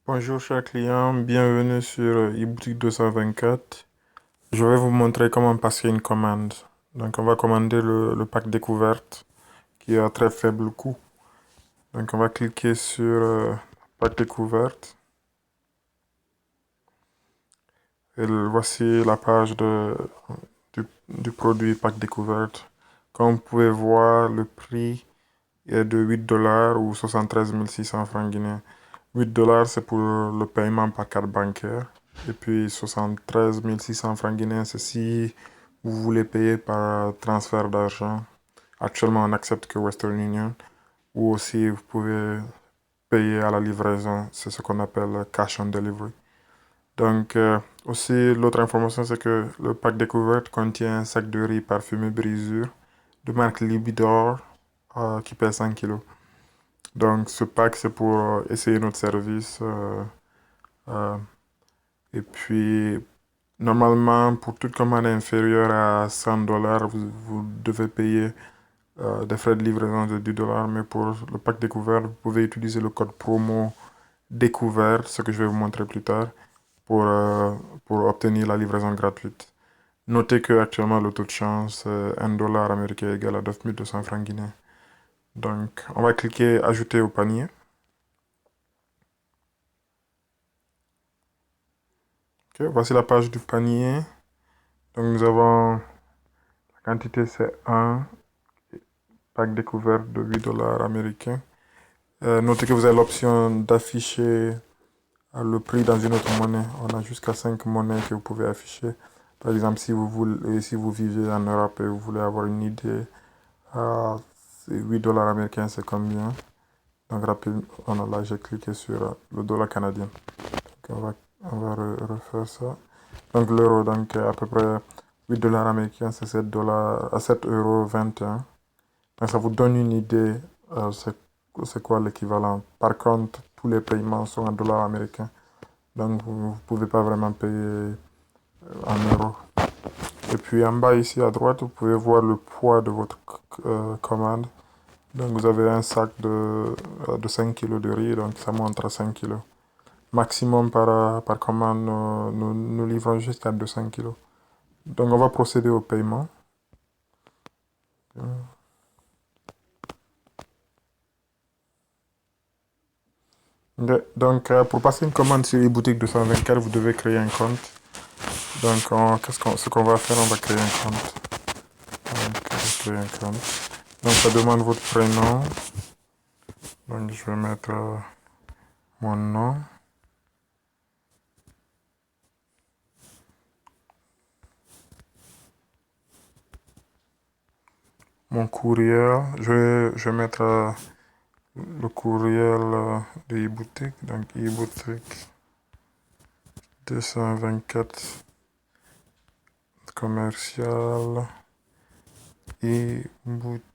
Bonjour chers clients, bienvenue sur eBoutique 224. Je vais vous montrer comment passer une commande. Donc on va commander le pack découverte qui est à très faible coût. Donc on va cliquer sur pack découverte. Et voici la page du produit pack découverte. Comme vous pouvez voir, le prix est de 8 dollars ou 73 600 francs guinéens. 8 dollars, c'est pour le paiement par carte bancaire. Et puis 73 600 francs guinéens, c'est si vous voulez payer par transfert d'argent. Actuellement, on n'accepte que Western Union. Ou aussi, vous pouvez payer à la livraison. C'est ce qu'on appelle cash on delivery. Donc, aussi, l'autre information, c'est que le pack découverte contient un sac de riz parfumé brisure de marque Libidor qui pèse 100 kilos. Donc, ce pack, c'est pour essayer notre service. Euh, et puis, normalement, pour toute commande inférieure à 100 dollars, vous devez payer des frais de livraison de 10 dollars. Mais pour le pack découvert, vous pouvez utiliser le code promo découvert, ce que je vais vous montrer plus tard, pour, euh, pour obtenir la livraison gratuite. Notez que actuellement le taux de chance, 1 dollar américain égale à 9200 francs guinéens. Donc, on va cliquer ajouter au panier. Ok, voici la page du panier. Donc, nous avons la quantité, c'est un pack découvert de 8 dollars américains. Notez que vous avez l'option d'afficher le prix dans une autre monnaie. On a jusqu'à 5 monnaies que vous pouvez afficher. Par exemple, si vous vivez en Europe et vous voulez avoir une idée, 8 dollars américains, c'est combien? Donc, rapidement, là, j'ai cliqué sur le dollar canadien. Donc, on va refaire ça. Donc, l'euro, donc, à peu près 8 dollars américains, c'est 7 dollars, à 7,21 €. Donc, ça vous donne une idée, c'est quoi l'équivalent. Par contre, tous les paiements sont en dollars américains. Donc, vous ne pouvez pas vraiment payer en euros. Et puis, en bas, ici, à droite, vous pouvez voir le poids de votre commande. Donc, vous avez un sac de 5 kilos de riz, donc ça montre à 5 kilos. Maximum par commande, nous livrons jusqu'à 200 kilos. Donc, on va procéder au paiement. Donc, pour passer une commande sur eBoutique 224, vous devez créer un compte. Donc, ce qu'on va faire, on va créer un compte. Donc, créer un compte. Donc, ça demande votre prénom. Donc, je vais mettre mon nom. Mon courriel. Je vais mettre le courriel de eBoutique. Donc, eBoutique 224 commercial. eBoutique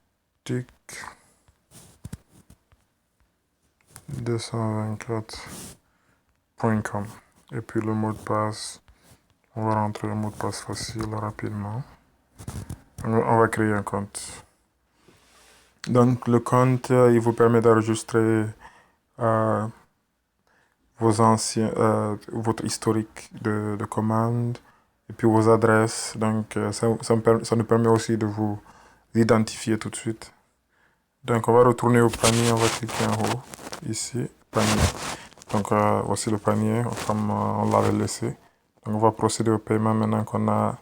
224.com. Et puis le mot de passe. On va rentrer le mot de passe facile rapidement. On va créer un compte. Donc le compte, il vous permet d'enregistrer euh, votre historique de commande et puis vos adresses. Donc ça nous permet aussi de vous identifier tout de suite. Donc on va retourner au panier, on va cliquer en haut, ici, panier. Donc voici le panier, comme on l'avait laissé. Donc on va procéder au paiement maintenant qu'on a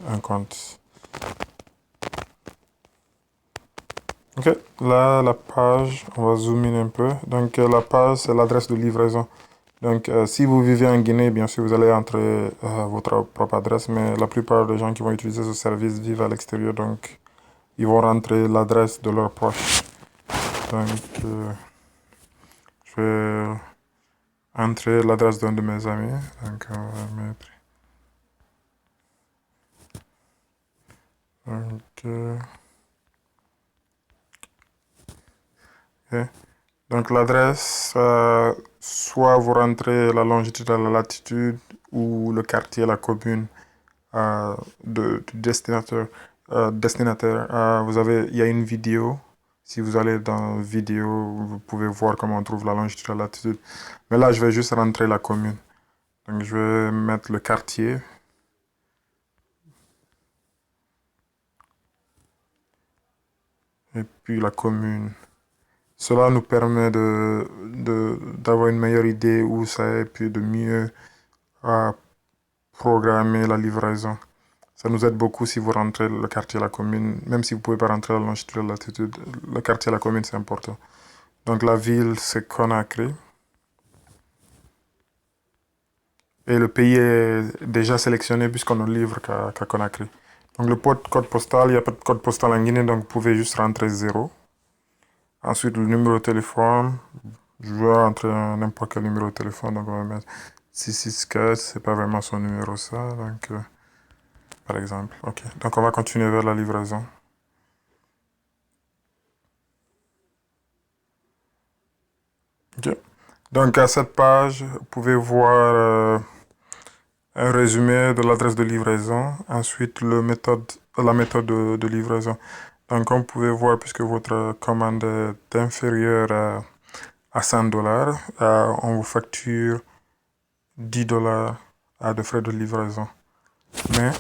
un compte. Ok, là la page, on va zoomer un peu. Donc la page, c'est l'adresse de livraison. Donc si vous vivez en Guinée, bien sûr, vous allez entrer votre propre adresse, mais la plupart des gens qui vont utiliser ce service vivent à l'extérieur, donc ils vont rentrer l'adresse de leur proche. Donc je vais entrer l'adresse d'un de mes amis. Donc on va mettre... Ok. Ok. Donc l'adresse, soit vous rentrez la longitude à la latitude ou le quartier, la commune du destinataire. Il y a une vidéo Si vous allez dans vidéo, vous pouvez voir comment on trouve la longitude et la latitude. Mais là, je vais juste rentrer la commune. Donc, je vais mettre le quartier. Et puis la commune. Cela nous permet d'avoir une meilleure idée où c'est et puis de mieux programmer la livraison. Ça nous aide beaucoup si vous rentrez le quartier et la commune. Même si vous ne pouvez pas rentrer la longitude et la latitude, le quartier et la commune, c'est important. Donc la ville, c'est Conakry. Et le pays est déjà sélectionné puisqu'on ne livre qu'à Conakry. Donc le code postal, il n'y a pas de code postal en Guinée, donc vous pouvez juste rentrer 0. Ensuite, le numéro de téléphone. Je vais rentrer n'importe quel numéro de téléphone, donc on va mettre 664, c'est pas vraiment son numéro ça, donc par exemple. Ok, donc on va continuer vers la livraison. Ok, donc à cette page, vous pouvez voir un résumé de l'adresse de livraison, ensuite la méthode de livraison. Donc comme vous pouvez voir, puisque votre commande est inférieure à 100 dollars, on vous facture 10 dollars de frais de livraison. Mais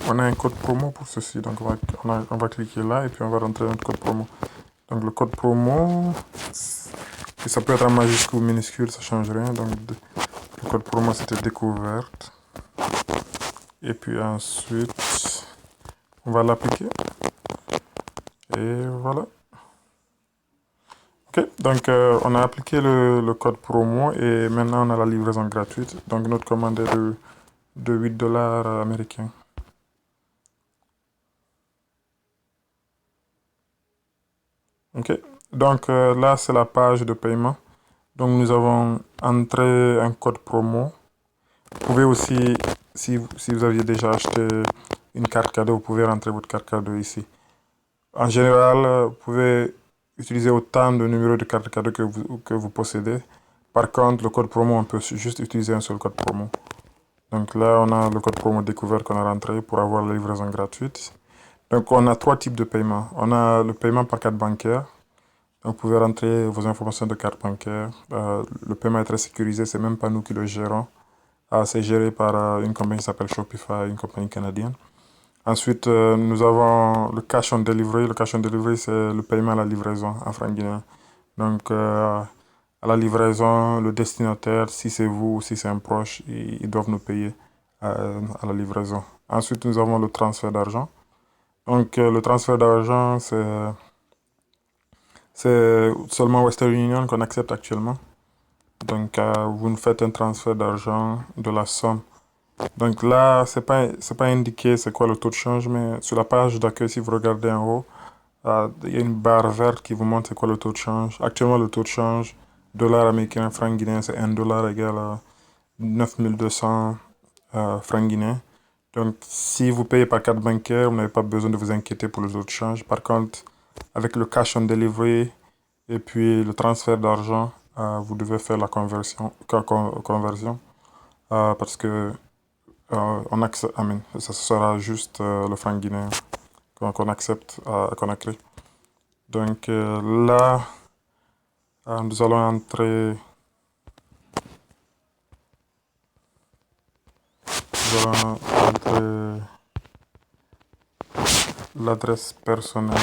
on a un code promo pour ceci, donc on va cliquer là et puis on va rentrer notre code promo. Donc le code promo, ça peut être en majuscule ou minuscule, ça change rien. Donc le code promo c'était découverte. Et puis ensuite, on va l'appliquer. Et voilà. Ok, donc on a appliqué le code promo et maintenant on a la livraison gratuite. Donc notre commande est de 8 dollars américains. Ok, donc là c'est la page de paiement. Donc nous avons entré un code promo. Vous pouvez aussi, si vous aviez déjà acheté une carte cadeau, vous pouvez rentrer votre carte cadeau ici. En général, vous pouvez utiliser autant de numéros de carte cadeau que vous possédez. Par contre, le code promo, on peut juste utiliser un seul code promo. Donc là, on a le code promo découvert qu'on a rentré pour avoir la livraison gratuite. Donc on a 3 types de paiement. On a le paiement par carte bancaire. Donc, vous pouvez rentrer vos informations de carte bancaire. Le paiement est très sécurisé, c'est même pas nous qui le gérons. C'est géré par une compagnie qui s'appelle Shopify, une compagnie canadienne. Ensuite, nous avons le cash on delivery. Le cash on delivery, c'est le paiement à la livraison en franc guinéen. Donc, à la livraison, le destinataire, si c'est vous ou si c'est un proche, ils doivent nous payer à la livraison. Ensuite, nous avons le transfert d'argent. Donc, le transfert d'argent, c'est seulement Western Union qu'on accepte actuellement. Donc, vous nous faites un transfert d'argent de la somme. Donc là, c'est pas indiqué c'est quoi le taux de change, mais sur la page d'accueil, si vous regardez en haut, il y a une barre verte qui vous montre c'est quoi le taux de change. Actuellement, le taux de change, dollar américain, franc guinéen, c'est 1 dollar égale à 9200 francs guinéens. Donc, si vous payez par carte bancaire, vous n'avez pas besoin de vous inquiéter pour le taux de change. Par contre, avec le cash on delivery et puis le transfert d'argent, vous devez faire la conversion parce que ça sera juste le franc guinéen qu'on accepte à Conakry. Donc là, nous allons entrer, l'adresse personnelle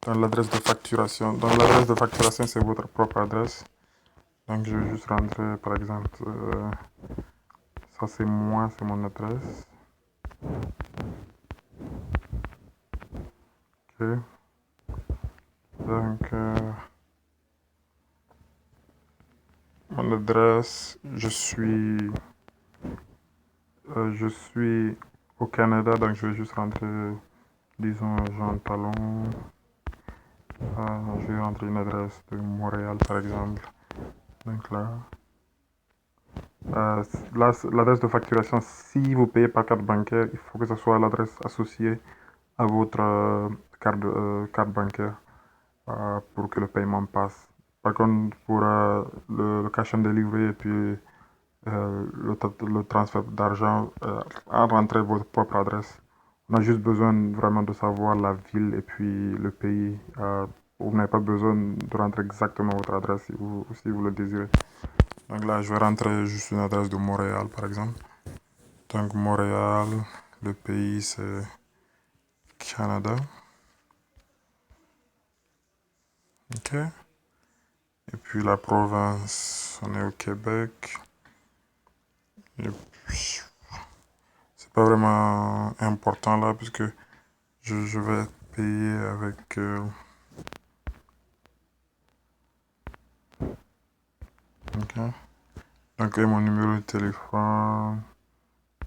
dans l'adresse de facturation. Donc l'adresse de facturation, c'est votre propre adresse. Donc je vais juste rentrer, par exemple, ça c'est moi, c'est mon adresse. Ok. Donc mon adresse, je suis au Canada, donc je vais juste rentrer, disons, Jean Talon. Je vais rentrer une adresse de Montréal, par exemple. Donc là, l'adresse de facturation, si vous payez par carte bancaire, il faut que ce soit l'adresse associée à votre carte bancaire pour que le paiement passe. Par contre, pour le cash on delivery et puis le transfert d'argent, rentrez votre propre adresse. On a juste besoin vraiment de savoir la ville et puis le pays. Vous n'avez pas besoin de rentrer exactement votre adresse si vous le désirez. Donc là, je vais rentrer juste une adresse de Montréal, par exemple. Donc Montréal, le pays c'est Canada. Ok. Et puis la province, on est au Québec. Et puis, c'est pas vraiment important là, puisque je vais payer avec... ok. Donc, et mon numéro de téléphone.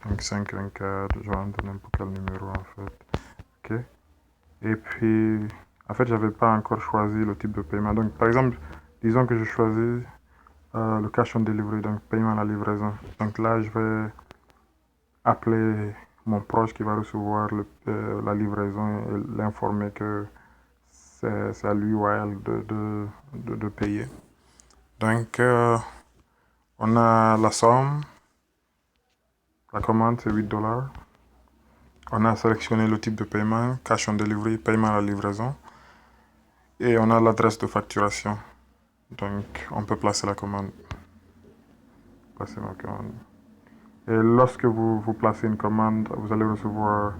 Donc 524, je vais entrer n'importe quel numéro en fait. Ok. Et puis, en fait, j'avais pas encore choisi le type de paiement. Donc, par exemple, disons que je choisis le cash on delivery, donc paiement à la livraison. Donc là, je vais appeler mon proche qui va recevoir la livraison et l'informer que c'est à lui ou à elle de payer. Donc, on a la somme. La commande, c'est 8 $. On a sélectionné le type de paiement, cash on delivery, paiement à la livraison. Et on a l'adresse de facturation. Donc, on peut placer la commande. Placer ma commande. Et lorsque vous placez une commande, vous allez recevoir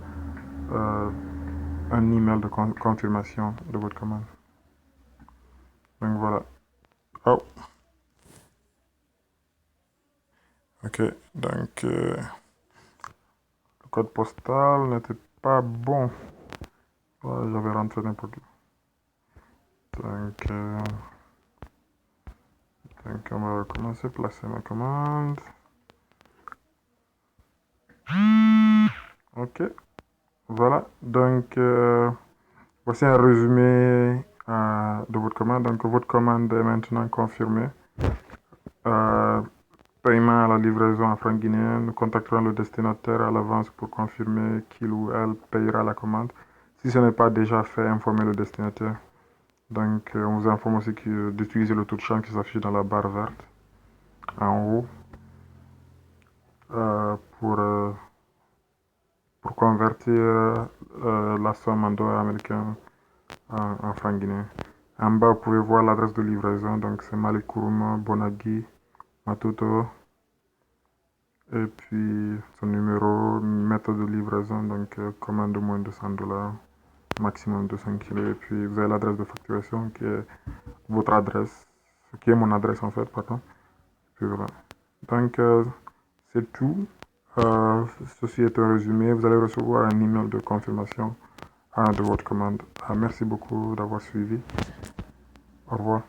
un email de confirmation de votre commande. Donc voilà. Oh, ok. Donc, le code postal n'était pas bon. Ouais, j'avais rentré n'importe où. Donc, on va recommencer, placer ma commande. Ok, voilà. Donc, voici un résumé de votre commande. Donc, votre commande est maintenant confirmée. Paiement à la livraison en francs guinéens. Nous contacterons le destinataire à l'avance pour confirmer qu'il ou elle payera la commande. Si ce n'est pas déjà fait, informez le destinataire. Donc, on vous informe aussi d'utiliser le taux de change qui s'affiche dans la barre verte en haut euh, pour, euh, pour convertir la somme en dollars américains en francs guinéens. En bas, vous pouvez voir l'adresse de livraison. Donc, c'est Malik Kourouma, Bonagui, Matuto. Et puis, son numéro, méthode de livraison. Donc, commande de moins de 100 $, maximum de 5 kilos. Et puis, vous avez l'adresse de facturation qui est votre adresse, qui est mon adresse en fait, pardon. Et puis voilà. Donc, c'est tout. Ceci est un résumé. Vous allez recevoir un email de confirmation de votre commande. Merci beaucoup d'avoir suivi. Au revoir.